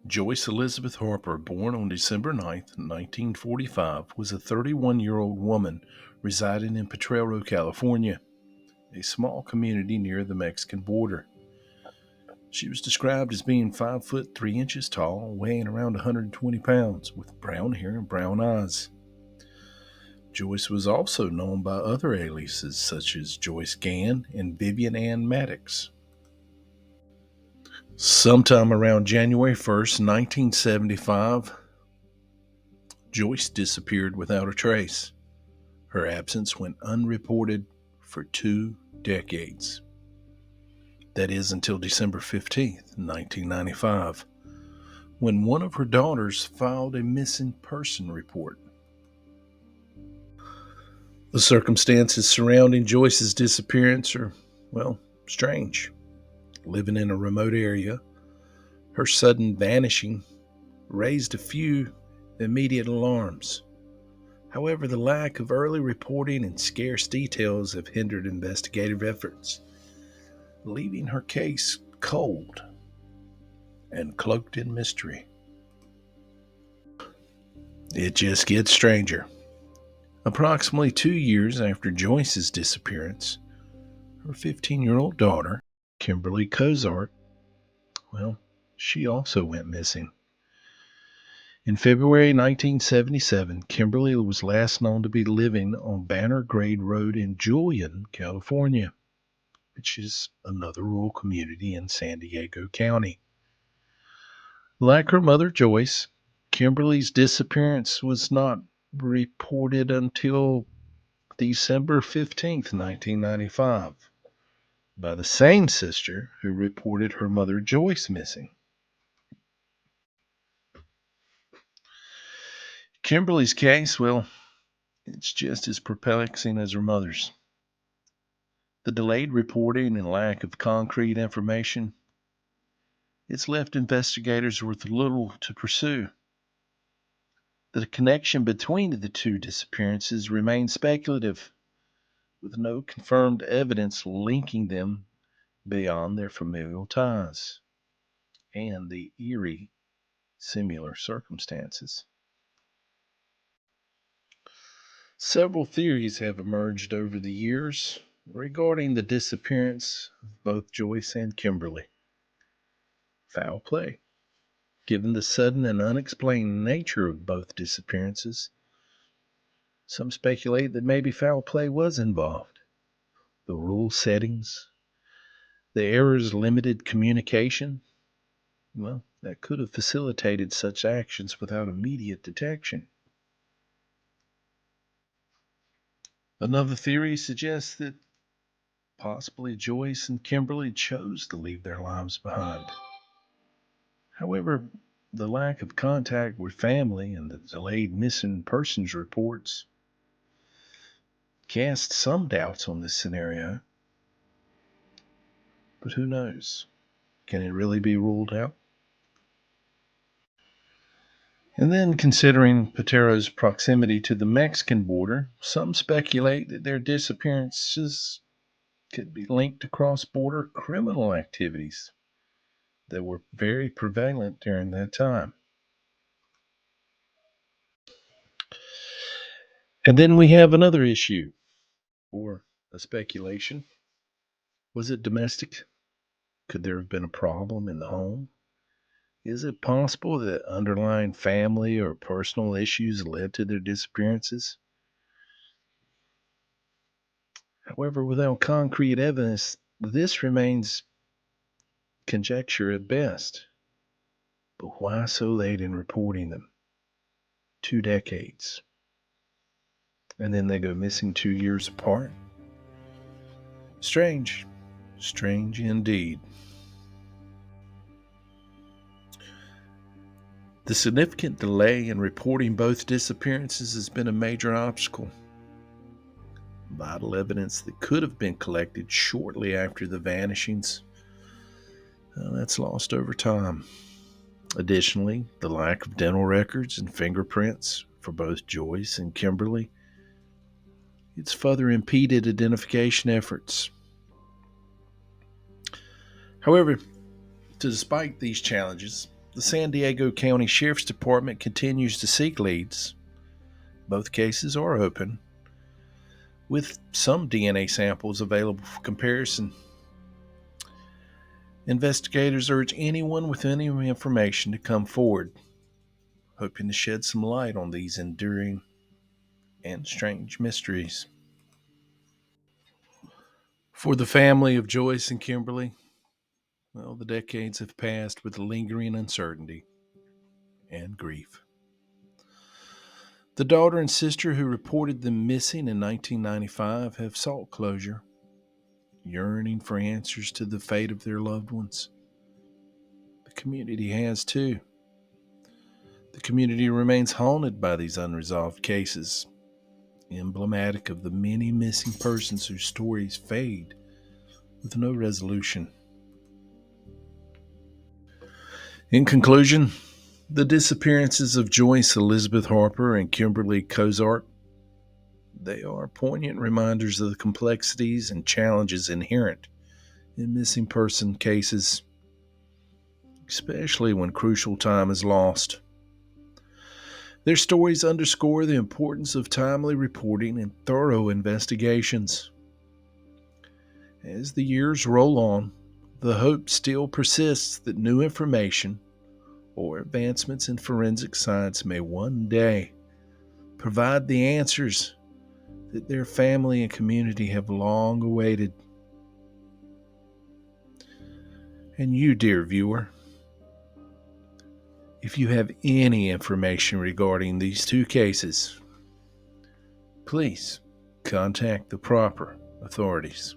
Joyce Elizabeth Harper, born on December 9th, 1945, was a 31-year-old woman residing in Potrero, California, a small community near the Mexican border. She was described as being 5 foot 3 inches tall, weighing around 120 pounds, with brown hair and brown eyes. Joyce was also known by other aliases such as Joyce Gann and Vivian Ann Maddox. Sometime around January 1st, 1975, Joyce disappeared without a trace. Her absence went unreported for 2 decades. That is until December 15th, 1995, when one of her daughters filed a missing person report. The circumstances surrounding Joyce's disappearance are, well, strange. Living in a remote area, her sudden vanishing raised a few immediate alarms. However, the lack of early reporting and scarce details have hindered investigative efforts, leaving her case cold and cloaked in mystery. It just gets stranger. Approximately 2 years after Joyce's disappearance, her 15-year-old daughter, Kimberly Cozart, well, she also went missing. In February 1977, Kimberly was last known to be living on Banner Grade Road in Julian, California, which is another rural community in San Diego County. Like her mother Joyce, Kimberly's disappearance was not reported until December 15th, 1995, by the same sister who reported her mother Joyce missing. Kimberly's case, well, it's just as perplexing as her mother's. The delayed reporting and lack of concrete information, it's left investigators with little to pursue. The connection between the two disappearances remains speculative, with no confirmed evidence linking them beyond their familial ties and the eerie similar circumstances. Several theories have emerged over the years regarding the disappearance of both Joyce and Kimberly. Foul play. Given the sudden and unexplained nature of both disappearances, some speculate that maybe foul play was involved. The rule settings, the errors limited communication, well, that could have facilitated such actions without immediate detection. Another theory suggests that possibly Joyce and Kimberly chose to leave their lives behind. However, the lack of contact with family and the delayed missing persons reports cast some doubts on this scenario. But who knows? Can it really be ruled out? And then, considering Patero's proximity to the Mexican border, some speculate that their disappearances could be linked to cross border criminal activities that were very prevalent during that time. And then we have another issue, or a speculation. Was it domestic? Could there have been a problem in the home? Is it possible that underlying family or personal issues led to their disappearances? However, without concrete evidence, this remains conjecture at best. But why so late in reporting them? 2 decades. And then they go missing 2 years apart? Strange. Strange indeed. The significant delay in reporting both disappearances has been a major obstacle. Vital evidence that could have been collected shortly after the vanishings, that's lost over time. Additionally, the lack of dental records and fingerprints for both Joyce and Kimberly, it's further impeded identification efforts. However, despite these challenges, The San Diego County Sheriff's Department continues to seek leads. Both cases are open, with some DNA samples available for comparison. Investigators urge anyone with any information to come forward, hoping to shed some light on these enduring and strange mysteries. For the family of Joyce and Kimberly, well, the decades have passed with lingering uncertainty and grief. The daughter and sister who reported them missing in 1995 have sought closure, yearning for answers to the fate of their loved ones. The community has too. The community remains haunted by these unresolved cases, emblematic of the many missing persons whose stories fade with no resolution. In conclusion, the disappearances of Joyce Elizabeth Harper and Kimberly Cozart, they are poignant reminders of the complexities and challenges inherent in missing person cases, especially when crucial time is lost. Their stories underscore the importance of timely reporting and thorough investigations. As the years roll on, the hope still persists that new information or advancements in forensic science may one day provide the answers that their family and community have long awaited. And you, dear viewer, if you have any information regarding these two cases, please contact the proper authorities.